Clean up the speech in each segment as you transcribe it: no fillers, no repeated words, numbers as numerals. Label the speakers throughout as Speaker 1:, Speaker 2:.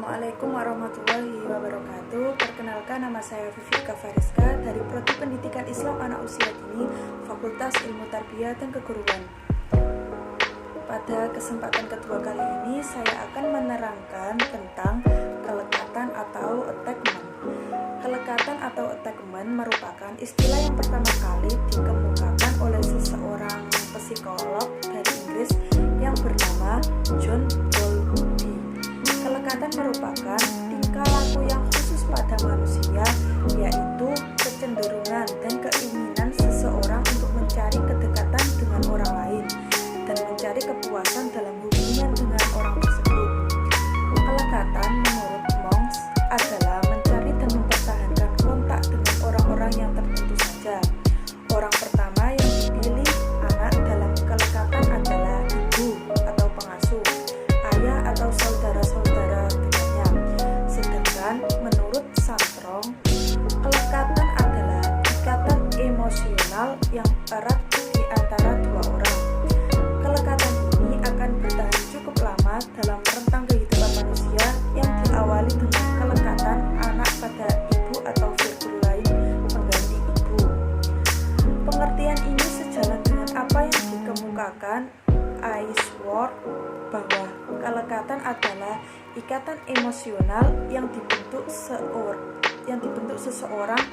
Speaker 1: Assalamualaikum warahmatullahi wabarakatuh. Perkenalkan, nama saya Vivika Fariska dari Prodi Pendidikan Islam Anak Usia Dini, Fakultas Ilmu Tarbiyah dan Keguruan. Pada kesempatan kedua kali ini, saya akan menerangkan tentang kelekatan atau attachment. Kelekatan atau attachment merupakan istilah yang pertama kali dikemukakan oleh seseorang psikolog dari Inggris yang bernama John Bowlby. Kelekatan merupakan tingkah laku yang khusus pada manusia, yaitu kecenderungan dan keinginan seseorang untuk mencari kedekatan dengan orang lain dan mencari kepuasan dalam hubungan dengan orang tersebut. Kelekatan menurut Monks adalah mencari dan mempertahankan kontak dengan orang-orang yang tertentu saja. Orang pertama yang dipilih anak dalam kelekatan adalah ibu atau pengasuh, ayah atau saudara-saudara dekatnya. Sedangkan menurut Santrong, kelekatan adalah ikatan emosional yang erat di antara dua orang. Kelekatan ini akan bertahan cukup lama dalam rentang kehidupan manusia yang diawali dengan kelekatan anak pada ibu atau figur lain pengganti ibu. Pengertian ini sejalan dengan apa yang dikemukakan Ainsworth bahwa kelekatan adalah ikatan emosional yang dibentuk seseorang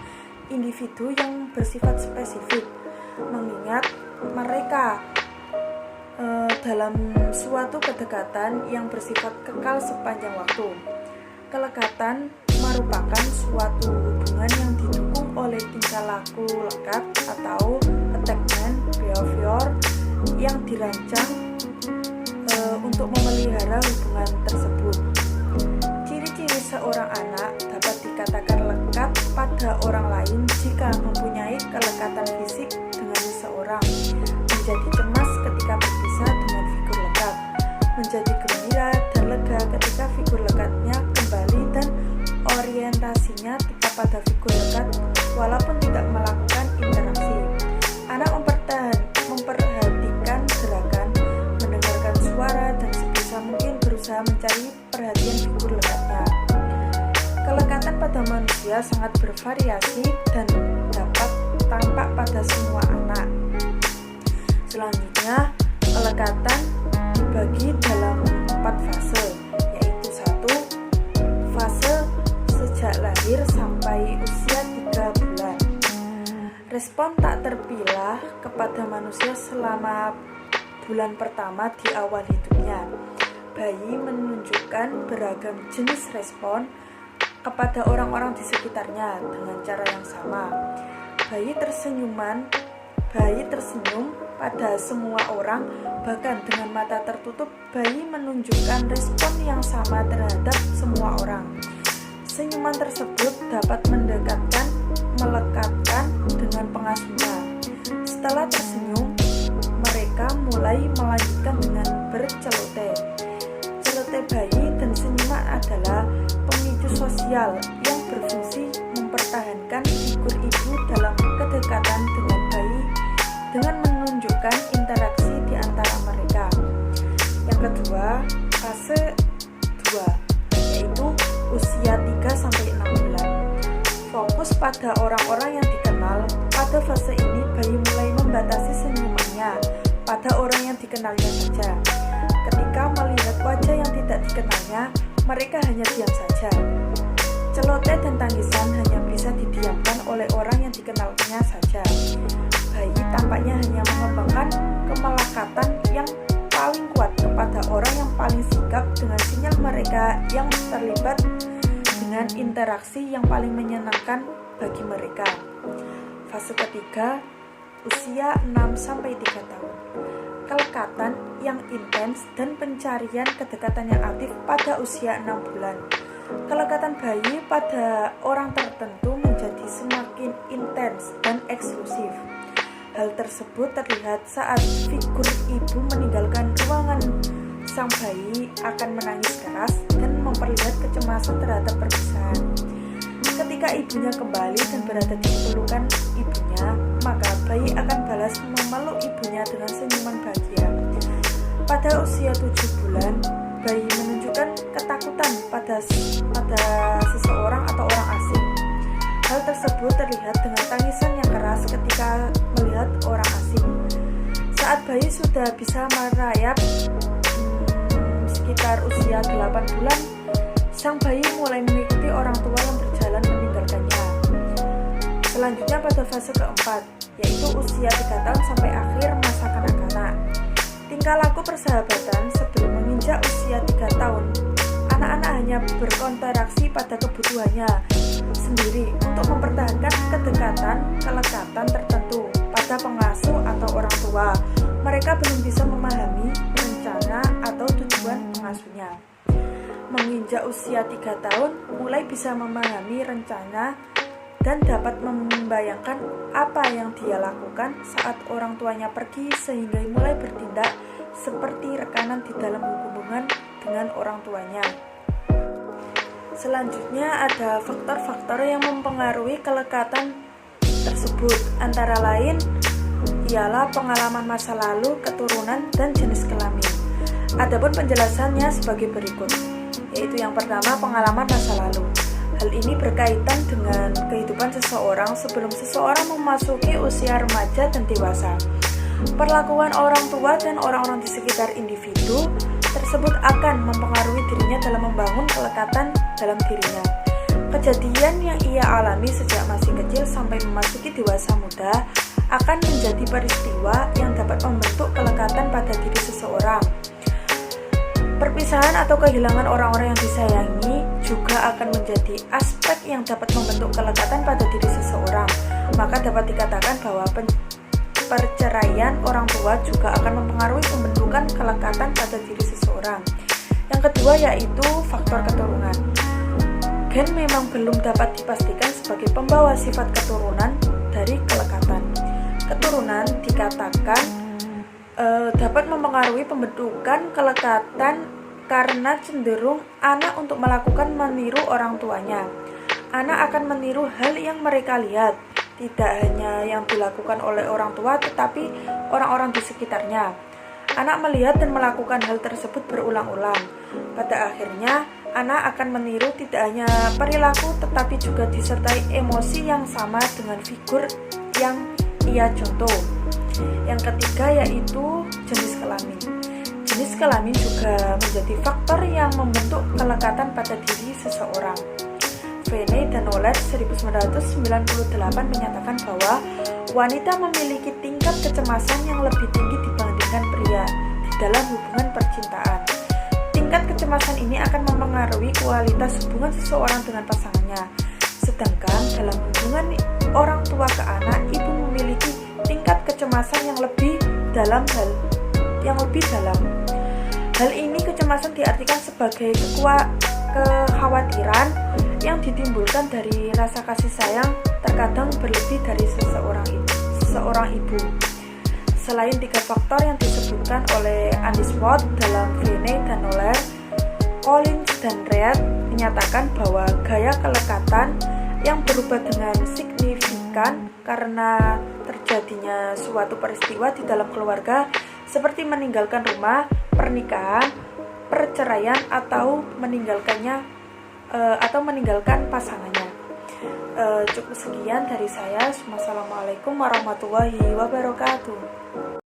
Speaker 1: individu yang bersifat spesifik, mengingat mereka dalam suatu kedekatan yang bersifat kekal sepanjang waktu. Kelekatan merupakan suatu hubungan yang didukung oleh tingkah laku lekat atau attachment behavior yang dirancang untuk memelihara hubungan tersebut. Ciri-ciri seorang anak dapat dikatakan lekat pada orang lain jika mempunyai kelekatan fisik dengan seseorang, menjadi cemas ketika berpisah dengan figur lekat, menjadi gembira dan lega ketika figur lekatnya kembali, dan orientasinya tetap pada figur lekat walaupun tidak melakukan interaksi. Anak memperhatikan gerakan, mendengarkan suara, dan sebisa mungkin berusaha mencari perhatian figur lekatnya. Kelekatan pada manusia sangat bervariasi dan dapat tampak pada semua anak. Selanjutnya, kelekatan dibagi dalam 4 fase, yaitu 1. Fase sejak lahir sampai usia 3 bulan. Respon tak terpilah kepada manusia selama bulan pertama di awal hidupnya. Bayi menunjukkan beragam jenis respon kepada orang-orang di sekitarnya dengan cara yang sama. Bayi tersenyum pada semua orang, bahkan dengan mata tertutup, bayi menunjukkan respon yang sama terhadap semua orang. Senyuman tersebut dapat mendekatkan, melekatkan dengan pengasuhnya. Setelah tersenyum, mereka mulai melanjutkan dengan berceloteh. Celoteh bayi dan senyuman adalah pemicu sosial yang berfungsi mempertahankan figur ibu dalam kedekatan dengan bayi dengan menunjukkan interaksi di antara mereka. Yang kedua, fase 2, yaitu usia 3-6 bulan. Fokus pada orang-orang yang dikenal. Pada fase ini, bayi mulai membatasi senyumannya pada orang yang dikenalnya saja. Ketika melihat wajah yang tidak dikenalnya, mereka hanya diam saja. Celoteh dan tangisan hanya bisa didiamkan oleh orang yang dikenalnya saja. Bayi tampaknya hanya mengembangkan kemelekatan yang paling kuat kepada orang yang paling sigap dengan sinyal mereka yang terlibat dengan interaksi yang paling menyenangkan bagi mereka. Fase ketiga, usia 6-3 tahun. Kelekatan yang intens dan pencarian kedekatan yang aktif pada usia 6 bulan. Kelekatan bayi pada orang tertentu menjadi semakin intens dan eksklusif. Hal tersebut terlihat saat figur ibu meninggalkan ruangan. Sang bayi akan menangis keras dan memperlihat kecemasan terhadap perpisahan. Ketika ibunya kembali dan berada di pelukan ibunya, maka bayi akan balas memeluk ibunya dengan senyuman bahagia. Pada usia 7 bulan, bayi menunjukkan ketakutan pada pada seseorang atau orang asing. Hal tersebut terlihat dengan tangisan yang keras ketika melihat orang asing. Saat bayi sudah bisa merayap sekitar usia 8 bulan, sang bayi mulai mengikuti orang tua yang berjalan meninggalkannya. Selanjutnya pada fase keempat, yaitu usia 3 tahun sampai akhir masa kanak-kanak. Tingkah laku persahabatan sebelum menginjak usia 3 tahun, anak-anak hanya berinteraksi pada kebutuhannya sendiri untuk mempertahankan kedekatan, kelekatan tertentu pada pengasuh atau orang tua. Mereka belum bisa memahami rencana atau tujuan pengasuhnya. Menginjak usia 3 tahun, mulai bisa memahami rencana dan dapat membayangkan apa yang dia lakukan saat orang tuanya pergi, sehingga mulai bertindak seperti rekanan di dalam hubungan dengan orang tuanya. Selanjutnya ada faktor-faktor yang mempengaruhi kelekatan tersebut, antara lain ialah pengalaman masa lalu, keturunan, dan jenis kelamin. Adapun penjelasannya sebagai berikut, yaitu yang pertama, pengalaman masa lalu. Hal ini berkaitan dengan kehidupan seseorang sebelum seseorang memasuki usia remaja dan dewasa. Perlakuan orang tua dan orang-orang di sekitar individu tersebut akan mempengaruhi dirinya dalam membangun kelekatan dalam dirinya. Kejadian yang ia alami sejak masih kecil sampai memasuki dewasa muda akan menjadi peristiwa yang dapat membentuk kelekatan pada diri seseorang. Perpisahan atau kehilangan orang-orang yang disayangi juga akan menjadi aspek yang dapat membentuk kelekatan pada diri seseorang. Maka dapat dikatakan bahwa perceraian orang tua juga akan mempengaruhi pembentukan kelekatan pada diri seseorang. Yang kedua yaitu faktor keturunan. Gen memang belum dapat dipastikan sebagai pembawa sifat keturunan dari kelekatan. Keturunan dikatakan dapat mempengaruhi pembentukan kelekatan karena cenderung anak untuk meniru orang tuanya. Anak akan meniru hal yang mereka lihat, tidak hanya yang dilakukan oleh orang tua tetapi orang-orang di sekitarnya. Anak melihat dan melakukan hal tersebut berulang-ulang. Pada akhirnya, anak akan meniru tidak hanya perilaku tetapi juga disertai emosi yang sama dengan figur yang ia contoh. Yang ketiga yaitu jenis kelamin. Jenis kelamin juga menjadi faktor yang membentuk kelekatan pada diri seseorang. Fene dan Oler 1998 menyatakan bahwa wanita memiliki tingkat kecemasan yang lebih tinggi dibandingkan pria di dalam hubungan percintaan. Tingkat kecemasan ini akan mempengaruhi kualitas hubungan seseorang dengan pasangannya. Sedangkan dalam hubungan orang tua ke anak, ibu memiliki tingkat kecemasan yang lebih dalam. Hal ini kecemasan diartikan sebagai kekhawatiran yang ditimbulkan dari rasa kasih sayang terkadang berlebih dari seseorang ibu. Selain 3 faktor yang disebutkan oleh Andy Swart dalam Fene dan Oler, Collins dan Reed menyatakan bahwa gaya kelekatan yang berubah dengan signifikan karena terjadinya suatu peristiwa di dalam keluarga seperti meninggalkan rumah, pernikahan, perceraian atau meninggalkan pasangannya. Cukup sekian dari saya. Wassalamualaikum warahmatullahi wabarakatuh.